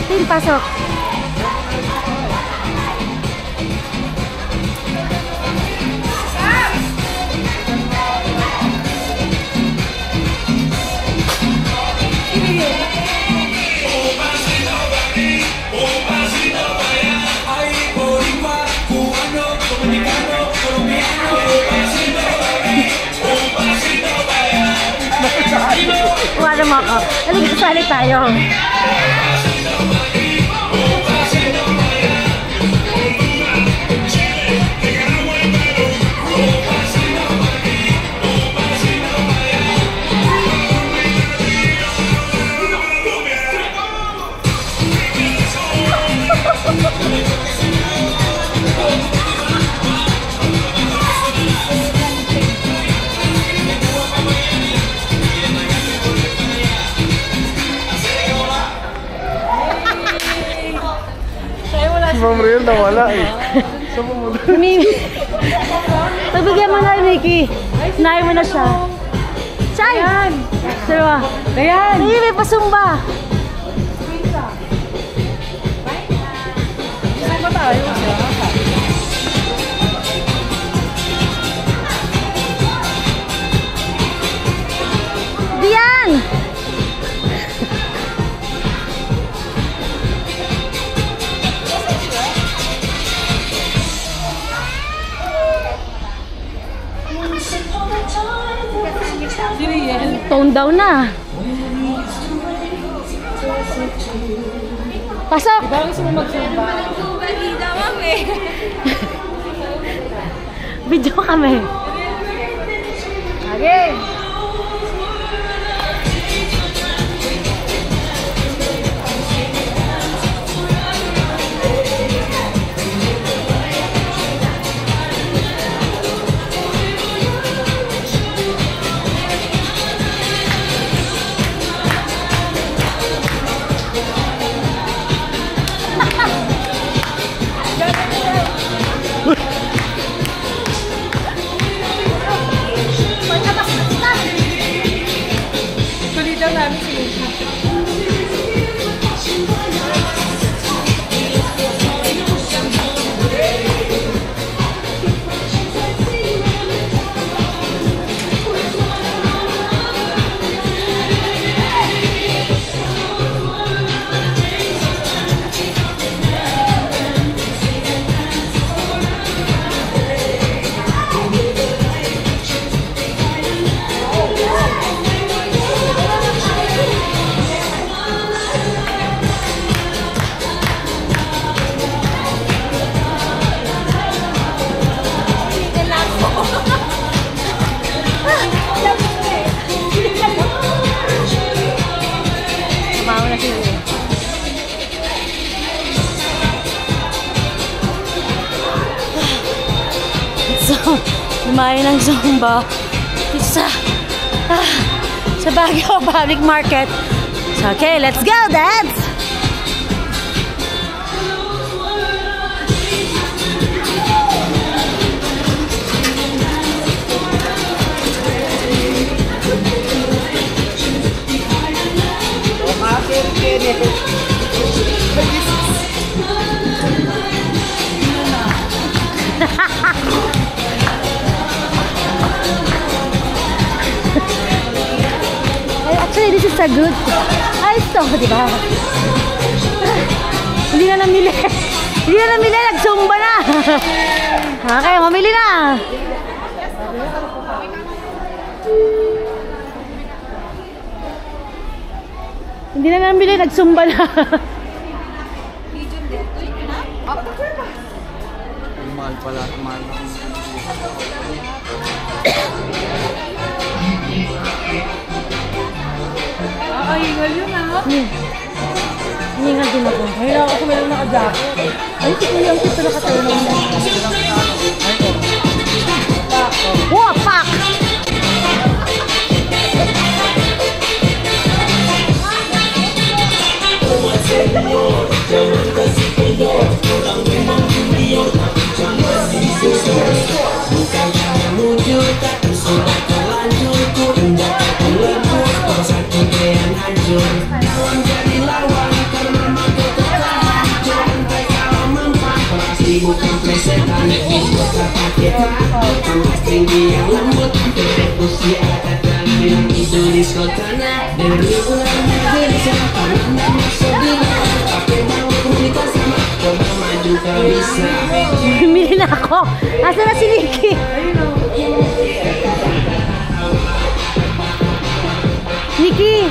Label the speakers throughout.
Speaker 1: Team, pasok. Wala mo ako. Halika, sali tayo.
Speaker 2: Si Ma'am Riel nawala eh. Saan mo muna?
Speaker 1: Pagbigyan mo na, Nikki. Sinayin mo na siya. Chay! Ayan! Sino? Ayan! Hindi, may pasumba. Saan ba tayo? Diyan! Tone down na. Pasok! Ibang gusto mo magsumba. Video kami. Okay. Lumayan ng Zumba sa Baguio Public Market. So, okay, let's go, dads! Actually, this is a good... Ay, ito, di ba? Hindi na namili. Hindi na namili, nag-zumba na. Okay, mamili na. Hindi na namili, nag-zumba na.
Speaker 2: Mahal pala, mahal.
Speaker 3: Hingal yun ah.
Speaker 1: Hingal din ako.
Speaker 3: Ngayon ako meron naka-jacket.
Speaker 1: Ay, ito yung tipo nakatulong mo. Wow, pak! Bumili na ako. Asa na si Nikki? Nikki,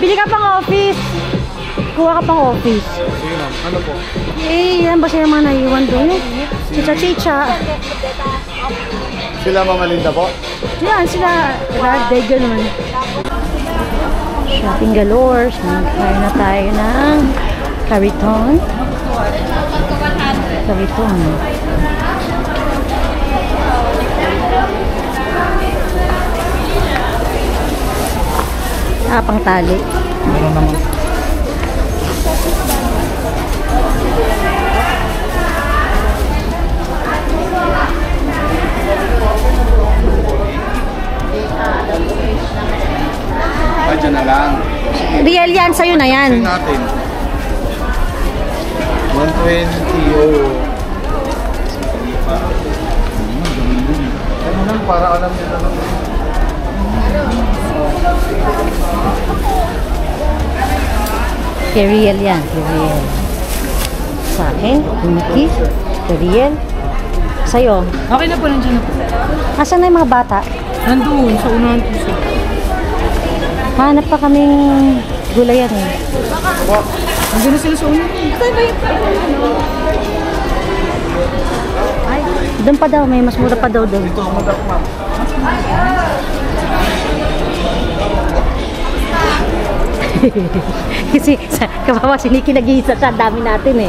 Speaker 1: bili ka pang office. Kuha ka pang office.
Speaker 2: Sige ma'am, ano po?
Speaker 1: Eh, yan ba siya yung mga naiwan doon? Chicha-chicha.
Speaker 2: Sila Mama Linda po?
Speaker 1: Yan, sila. Degyo naman. Shopping galore. Kaya na tayo ng Cariton. Cariton. Pang tali.
Speaker 2: Meron naman. Dyan na lang.
Speaker 1: Real yan, sa'yo na yan.
Speaker 2: Tingnan natin. 120 o... Ano lang, para alam nila naman.
Speaker 1: Kay Riel yan, kay Riel. Sa akin, Nikki, kay Riel. Sa'yo.
Speaker 3: Okay na po, nandiyan na po.
Speaker 1: Asan na yung mga bata?
Speaker 3: Nandun, sa unahan po siya.
Speaker 1: Hanap pa kaming gulayan eh.
Speaker 3: Nandiyan na sila sa unahan.
Speaker 1: Ay, doon pa daw, may mas mura pa daw doon.
Speaker 2: Ito, magak ma'am.
Speaker 1: Kasi kawawa si Nikki nag-iisa sa dami natin eh.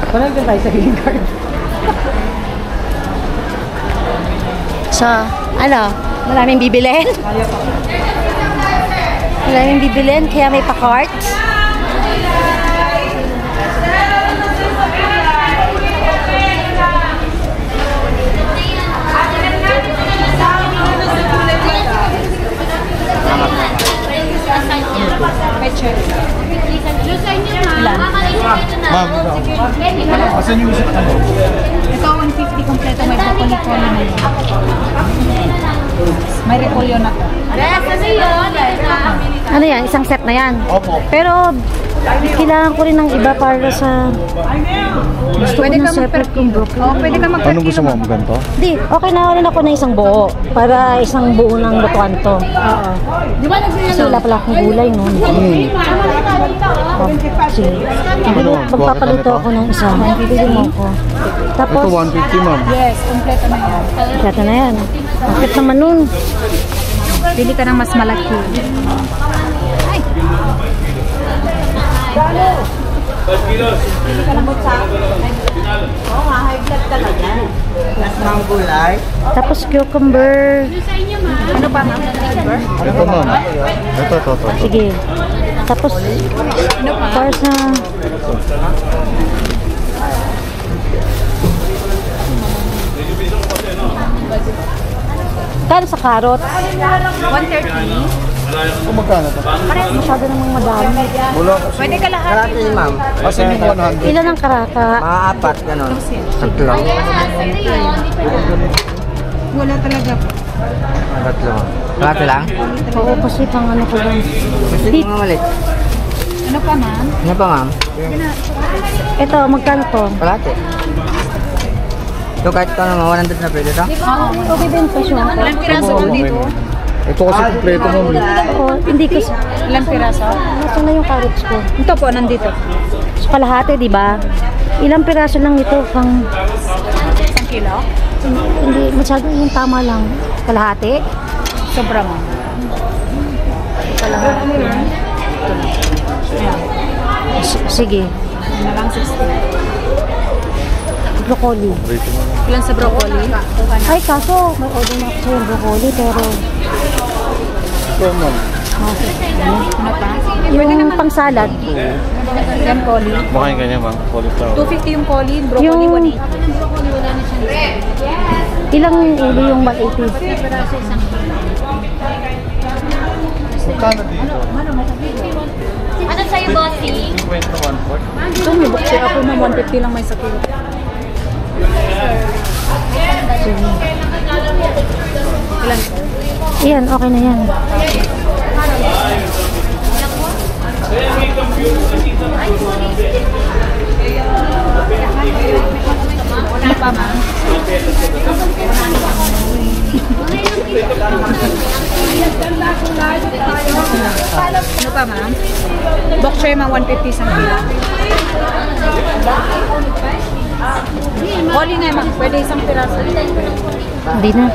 Speaker 3: Parang doon tayo sa healing card.
Speaker 1: So, ano, maraming bibilin? Maraming bibilin, kaya may pa-cart.
Speaker 2: Ma'am, asan yung isip ano?
Speaker 3: Ito, 150 kompleto. May broccoli na yun. May repolyo na to.
Speaker 1: Ano yan, isang set na yan.
Speaker 2: Opo.
Speaker 1: Pero, kailangan ko rin ng iba para sa... Gusto ko ng separate kong broccoli.
Speaker 3: Oo, pwede ka mag-cut.
Speaker 2: Anong gusto mo? Ganito?
Speaker 1: Di, okay na rin ako na isang buo. Para isang buo ng lutuan to.
Speaker 3: Oo. Di ba
Speaker 1: Kasi wala pala akong gulay nun. Sige. Magpapaluto ako ng isa. Bibili mo ako. Tapos,
Speaker 2: Ito 150 ma'am.
Speaker 3: Yes, kompleto na yan.
Speaker 1: kata na yan. Bakit naman nun?
Speaker 3: Pili ka ng mas malaki. Ay!
Speaker 1: Tapos cucumber.
Speaker 3: Ano pa, ma'am?
Speaker 2: Ito ma'am. Ito.
Speaker 1: Sige. Tapos, para sa... Kano sa carrot?
Speaker 3: 130.
Speaker 2: Kung magkano to?
Speaker 1: Masyado namang madami.
Speaker 2: Wala.
Speaker 3: Pwede ka lahat.
Speaker 4: Kalahati ma'am.
Speaker 2: Kasi yung 100.
Speaker 1: Ilan ang karaka?
Speaker 4: Mga apat, gano'n. Tatlo.
Speaker 3: Wala talaga po.
Speaker 4: Tatlo. Kalahati lang?
Speaker 1: Oo, kasi pang ano ko lang.
Speaker 4: Gusto nyo mga malit.
Speaker 3: Ano pa, ma'am?
Speaker 4: Ano pa ma'am?
Speaker 1: Ito, magkano to?
Speaker 4: Kalahati. Ito kahit ito naman, 100 na pwede ito?
Speaker 1: Oo, okay din pa siya.
Speaker 3: Ilang piraso po dito?
Speaker 2: Ito kasi kompleto ma'am.
Speaker 1: Oo, hindi ko...
Speaker 3: Ilang piraso?
Speaker 1: Nasaan na yung carrots ko?
Speaker 3: Ito po, nandito.
Speaker 1: So, kalahati, di ba? Ilang piraso lang ito pang...
Speaker 3: 1 kilo?
Speaker 1: Hindi, masyado yung tama lang. Kalahati?
Speaker 3: Sobra mo.
Speaker 1: Kalahati. Sige.
Speaker 3: Ano lang, 60.
Speaker 1: Broccoli.
Speaker 3: Ilan sa broccoli?
Speaker 1: Ay, kaso, may order na ako sa'yo broccoli, pero...
Speaker 2: Ito ma'am.
Speaker 3: Ano pa?
Speaker 1: Yung pang salad.
Speaker 3: Yan, coli.
Speaker 2: Baka yung ganyan ma'am. Cauliflower.
Speaker 3: 250 yung coli, broccoli
Speaker 1: Yung...
Speaker 3: 180.
Speaker 1: Ilang ulo yung 180?
Speaker 2: Magkano dito?
Speaker 5: Ano sa'yo, bossy?
Speaker 2: 50 na 1/4.
Speaker 3: Ito, may boxer ako na 150 lang may sakilo.
Speaker 1: Sige. Iyan, okay na yan.
Speaker 3: Wala pa, ma'am. Ano pa, ma'am? Bok choy, ma'am, 150 isang kilo. Oli na, ma'am. Pwede isang piraso.
Speaker 1: Hindi na.